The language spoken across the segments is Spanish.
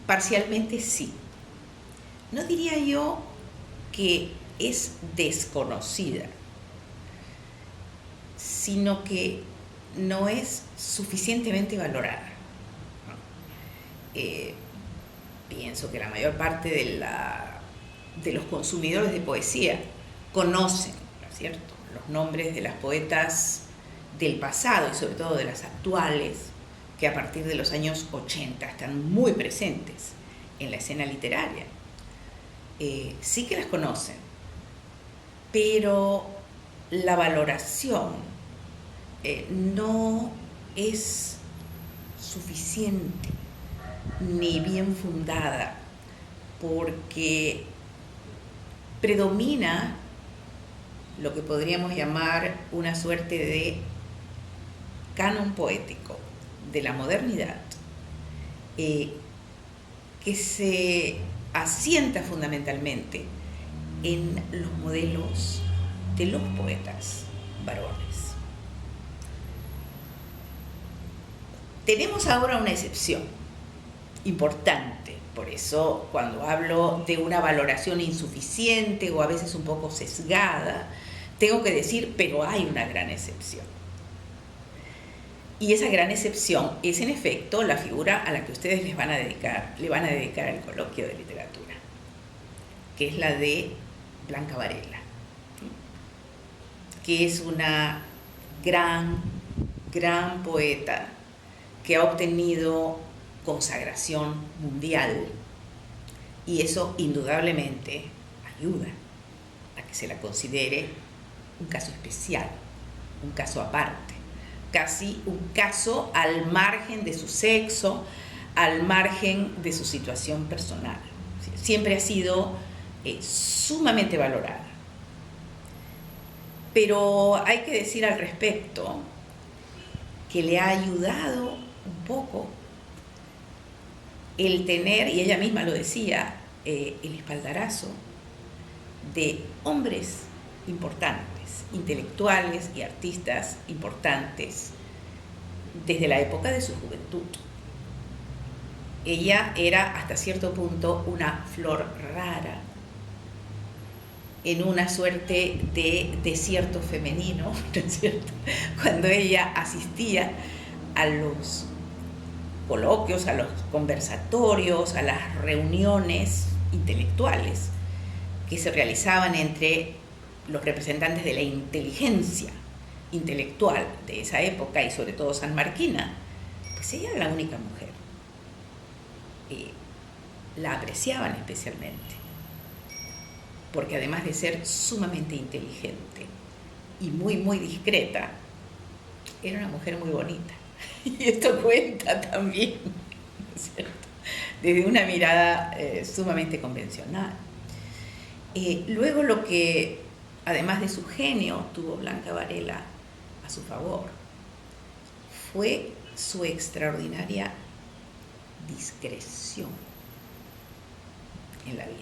Parcialmente sí. No diría yo que es desconocida, sino que no es suficientemente valorada. Pienso que la mayor parte de los consumidores de poesía conocen, ¿no es cierto?, los nombres de las poetas del pasado y sobre todo de las actuales, que a partir de los años 80 están muy presentes en la escena literaria. Sí que las conocen, pero la valoración no es suficiente ni bien fundada, porque predomina lo que podríamos llamar una suerte de canon poético de la modernidad, que se asienta fundamentalmente en los modelos de los poetas varones. Tenemos ahora una excepción importante, por eso cuando hablo de una valoración insuficiente o a veces un poco sesgada, tengo que decir, pero hay una gran excepción. Y esa gran excepción es en efecto la figura a la que ustedes le van a dedicar el coloquio de literatura, que es la de Blanca Varela, ¿sí?, que es una gran poeta que ha obtenido consagración mundial, y eso indudablemente ayuda a que se la considere un caso especial, un caso aparte, casi un caso al margen de su sexo, al margen de su situación personal. Siempre ha sido sumamente valorada. Pero hay que decir al respecto que le ha ayudado un poco el tener, y ella misma lo decía, el espaldarazo de hombres importantes, intelectuales y artistas importantes desde la época de su juventud. Ella era hasta cierto punto una flor rara en una suerte de desierto femenino, ¿no es cierto?, cuando ella asistía a los coloquios, a los conversatorios, a las reuniones intelectuales que se realizaban entre los representantes de la inteligencia intelectual de esa época y sobre todo sanmarquina. Pues ella era la única mujer. La apreciaban especialmente, porque además de ser sumamente inteligente y muy discreta, era una mujer muy bonita. Y esto cuenta también, ¿no es cierto?, desde una mirada sumamente convencional. Luego lo que, además de su genio, tuvo Blanca Varela a su favor fue su extraordinaria discreción en la vida.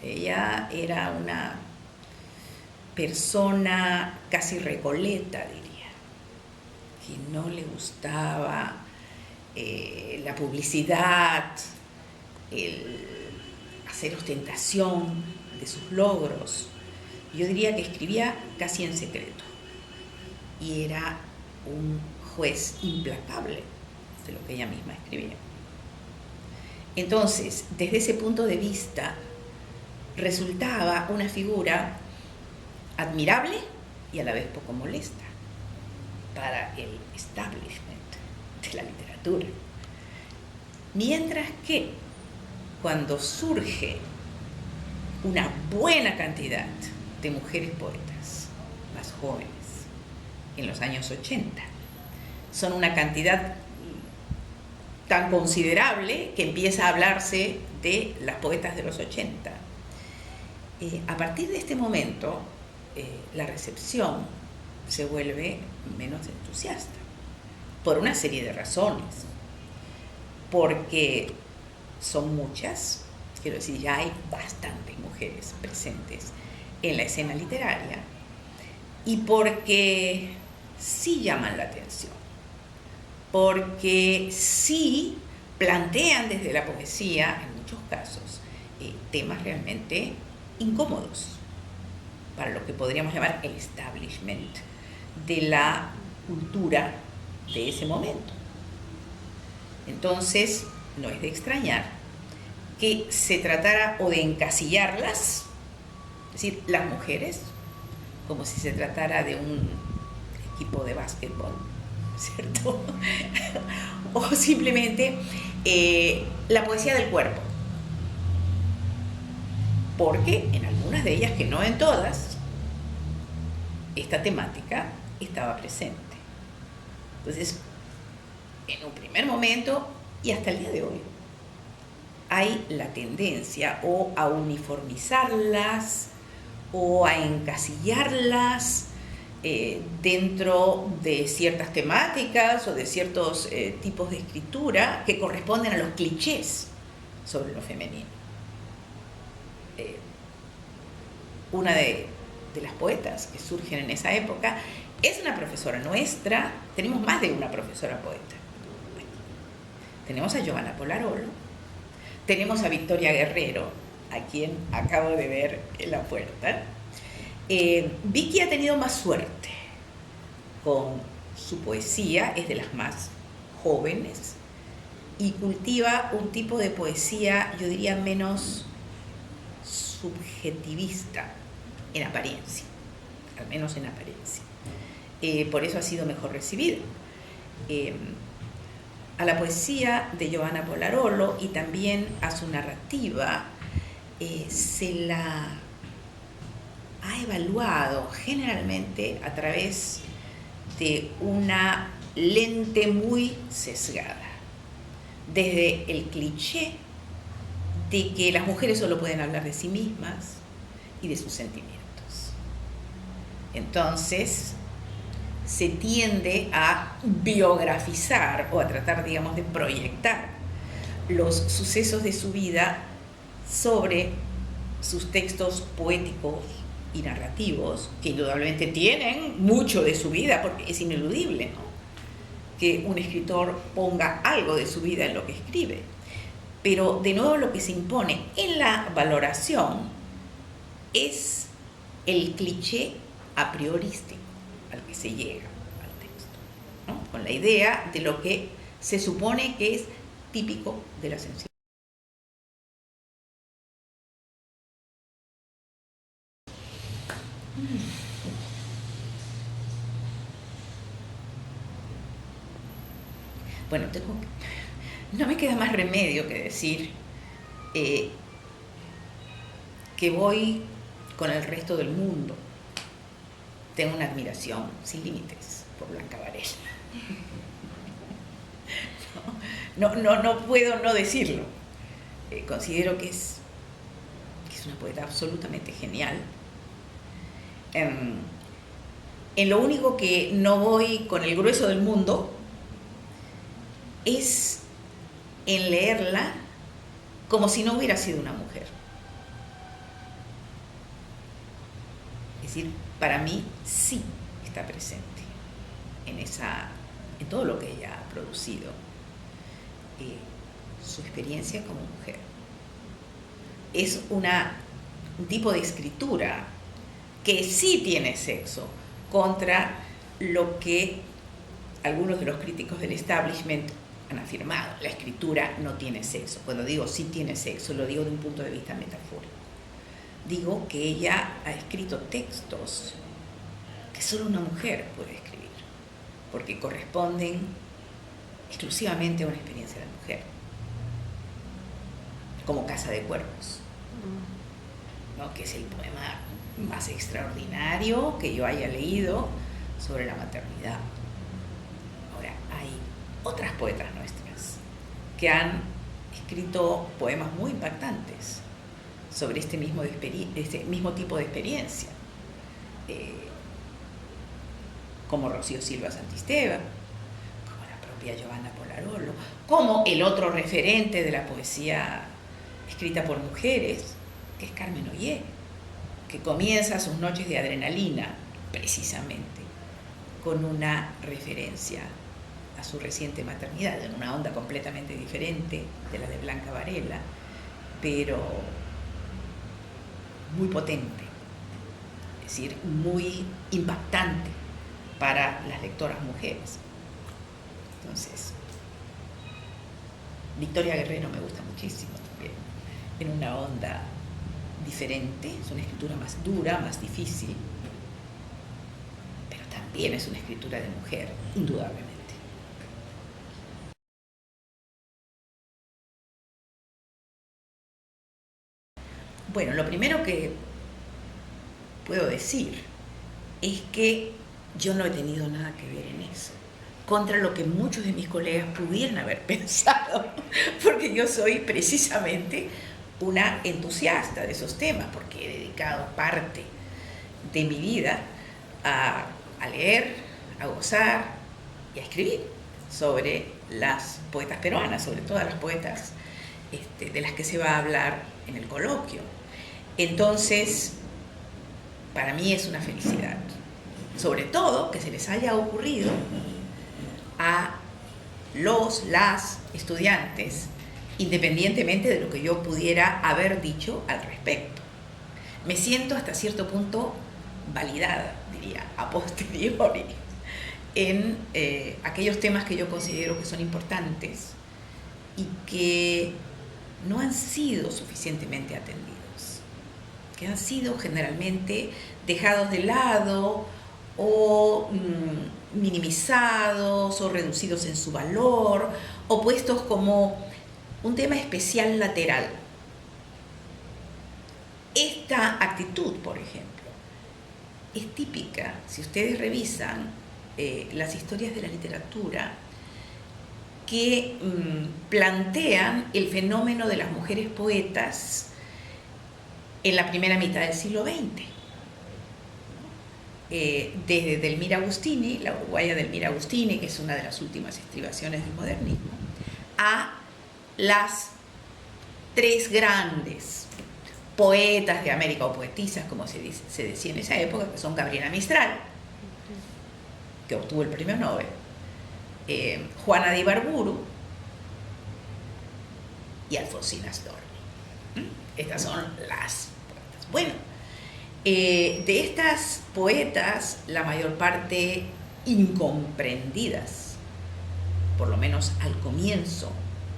Ella era una persona casi recoleta, diría, que no le gustaba la publicidad, el hacer ostentación de sus logros. Yo diría que escribía casi en secreto y era un juez implacable de lo que ella misma escribía. Entonces, desde ese punto de vista, resultaba una figura admirable y a la vez poco molesta para el establishment de la literatura. Mientras que cuando surge una buena cantidad de mujeres poetas más jóvenes en los años 80, son una cantidad tan considerable que empieza a hablarse de las poetas de los 80. A partir de este momento, la recepción se vuelve menos entusiasta, por una serie de razones. Porque son muchas, quiero decir, ya hay bastantes mujeres presentes en la escena literaria, y porque sí llaman la atención, porque sí plantean desde la poesía, en muchos casos, temas realmente incómodos para lo que podríamos llamar el establishment de la cultura de ese momento. Entonces, no es de extrañar que se tratara o de encasillarlas, es decir, las mujeres, como si se tratara de un equipo de básquetbol, ¿cierto? O simplemente la poesía del cuerpo. Porque en algunas de ellas, que no en todas, esta temática estaba presente. Entonces, en un primer momento y hasta el día de hoy, hay la tendencia o a uniformizarlas o a encasillarlas dentro de ciertas temáticas o de ciertos tipos de escritura que corresponden a los clichés sobre lo femenino. Una de las poetas que surgen en esa época es una profesora nuestra. Tenemos más de una profesora poeta. Tenemos a Giovanna Polarolo, tenemos a Victoria Guerrero, a quien acabo de ver en la puerta. Vicky ha tenido más suerte con su poesía, es de las más jóvenes y cultiva un tipo de poesía, yo diría, menos subjetivista en apariencia, al menos en apariencia. Por eso ha sido mejor recibida. A la poesía de Giovanna Polarolo y también a su narrativa se la ha evaluado generalmente a través de una lente muy sesgada, desde el cliché de que las mujeres solo pueden hablar de sí mismas y de sus sentimientos. Entonces, se tiende a biografizar o a tratar, digamos, de proyectar los sucesos de su vida sobre sus textos poéticos y narrativos, que indudablemente tienen mucho de su vida, porque es ineludible, ¿no?, que un escritor ponga algo de su vida en lo que escribe. Pero, de nuevo, lo que se impone en la valoración es el cliché a priorístico al que se llega al texto, ¿no?, con la idea de lo que se supone que es típico de la sensibilidad. Bueno, no me queda más remedio que decir que voy con el resto del mundo. Tengo una admiración sin límites por Blanca Varela. No puedo no decirlo. Considero que es una poeta absolutamente genial. En lo único que no voy con el grueso del mundo es en leerla como si no hubiera sido una mujer. Es decir, para mí sí está presente en todo lo que ella ha producido, su experiencia como mujer. Es un tipo de escritura que sí tiene sexo contra lo que algunos de los críticos del establishment han afirmado. La escritura no tiene sexo. Cuando digo sí tiene sexo, lo digo de un punto de vista metafórico. Digo que ella ha escrito textos que solo una mujer puede escribir, porque corresponden exclusivamente a una experiencia de mujer, como Casa de Cuervos, ¿no?, que es el poema más extraordinario que yo haya leído sobre la maternidad. Ahora, hay otras poetas nuestras que han escrito poemas muy impactantes sobre este mismo tipo de experiencia, como Rocío Silva Santisteban, como la propia Giovanna Polarolo, como el otro referente de la poesía escrita por mujeres, que es Carmen Ollé, que comienza sus noches de adrenalina precisamente con una referencia a su reciente maternidad, en una onda completamente diferente de la de Blanca Varela, pero muy potente, es decir, muy impactante para las lectoras mujeres. Entonces, Victoria Guerrero me gusta muchísimo también, en una onda diferente, es una escritura más dura, más difícil, pero también es una escritura de mujer, indudablemente. Bueno, lo primero que puedo decir es que yo no he tenido nada que ver en eso, contra lo que muchos de mis colegas pudieran haber pensado, porque yo soy precisamente una entusiasta de esos temas, porque he dedicado parte de mi vida a leer, a gozar y a escribir sobre las poetas peruanas, sobre todas las poetas de las que se va a hablar en el coloquio. Entonces, para mí es una felicidad, sobre todo que se les haya ocurrido a las estudiantes, independientemente de lo que yo pudiera haber dicho al respecto. Me siento hasta cierto punto validada, diría, a posteriori, en aquellos temas que yo considero que son importantes y que no han sido suficientemente atendidos, que han sido generalmente dejados de lado o minimizados o reducidos en su valor o puestos como un tema especial lateral. Esta actitud, por ejemplo, es típica, si ustedes revisan las historias de la literatura que plantean el fenómeno de las mujeres poetas en la primera mitad del siglo XX. Desde Delmira Agustini, la uruguaya Delmira Agustini, que es una de las últimas estribaciones del modernismo, a las tres grandes poetas de América, o poetisas, como se decía en esa época, que son Gabriela Mistral, que obtuvo el premio Nobel, Juana de Ibarburu y Alfonsina Storni. Estas son las poetas. Bueno, de estas poetas, la mayor parte incomprendidas, por lo menos al comienzo,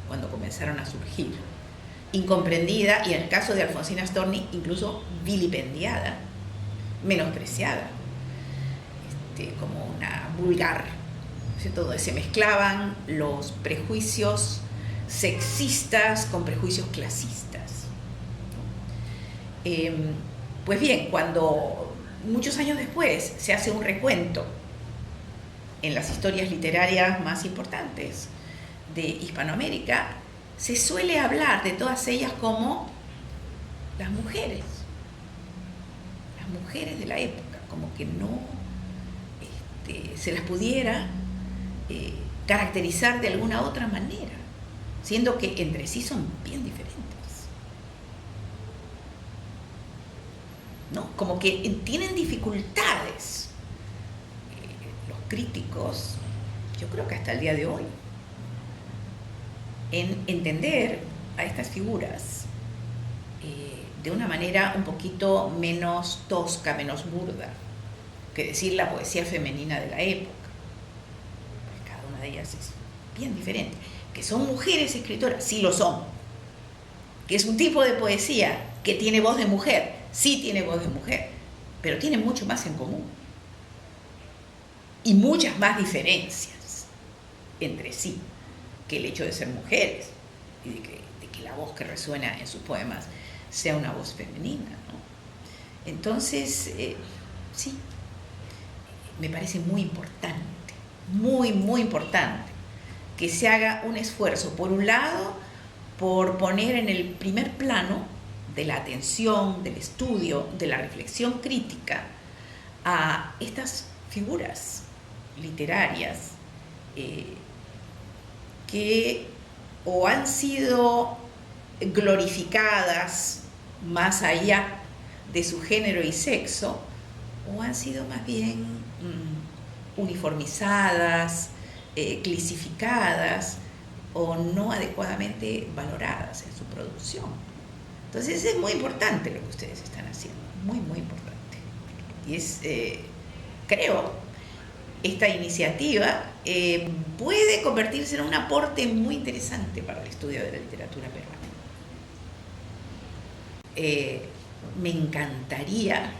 cuando comenzaron a surgir, incomprendida, y en el caso de Alfonsina Storni, incluso vilipendiada, menospreciada, como una vulgar, ¿cierto? Se mezclaban los prejuicios sexistas con prejuicios clasistas. Pues bien, cuando muchos años después se hace un recuento en las historias literarias más importantes de Hispanoamérica, se suele hablar de todas ellas como las mujeres de la época, como que no se las pudiera caracterizar de alguna otra manera, siendo que entre sí son bien diferentes, ¿no? Como que tienen dificultades los críticos, yo creo que hasta el día de hoy, en entender a estas figuras de una manera un poquito menos tosca, menos burda, que decir la poesía femenina de la época. Pues cada una de ellas es bien diferente. Que son mujeres escritoras, sí lo son. Que es un tipo de poesía que tiene voz de mujer, sí tiene voz de mujer, pero tiene mucho más en común. Y muchas más diferencias entre sí que el hecho de ser mujeres y de que la voz que resuena en sus poemas sea una voz femenina, ¿no? Entonces, sí, me parece muy importante, muy, muy importante que se haga un esfuerzo, por un lado, por poner en el primer plano de la atención, del estudio, de la reflexión crítica a estas figuras literarias que o han sido glorificadas más allá de su género y sexo, o han sido más bien uniformizadas, clisificadas o no adecuadamente valoradas en su producción. Entonces es muy importante lo que ustedes están haciendo, muy, muy importante. Y es, creo, esta iniciativa puede convertirse en un aporte muy interesante para el estudio de la literatura peruana. Me encantaría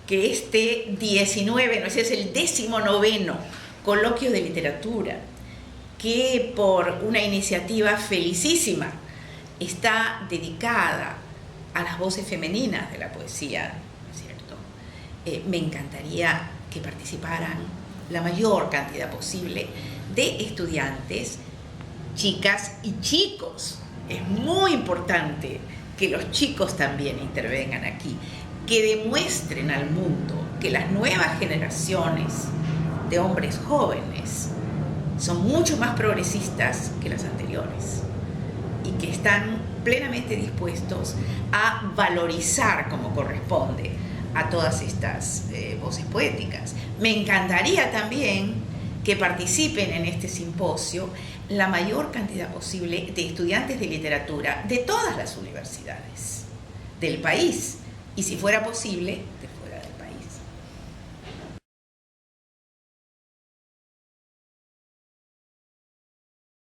que este 19, no sé, es el 19º coloquio de literatura, que por una iniciativa felicísima está dedicada a las voces femeninas de la poesía, ¿no es cierto? Me encantaría que participaran la mayor cantidad posible de estudiantes, chicas y chicos. Es muy importante que los chicos también intervengan aquí, que demuestren al mundo que las nuevas generaciones de hombres jóvenes son mucho más progresistas que las anteriores y que están plenamente dispuestos a valorizar como corresponde a todas estas voces poéticas. Me encantaría también que participen en este simposio la mayor cantidad posible de estudiantes de literatura de todas las universidades del país y, si fuera posible, de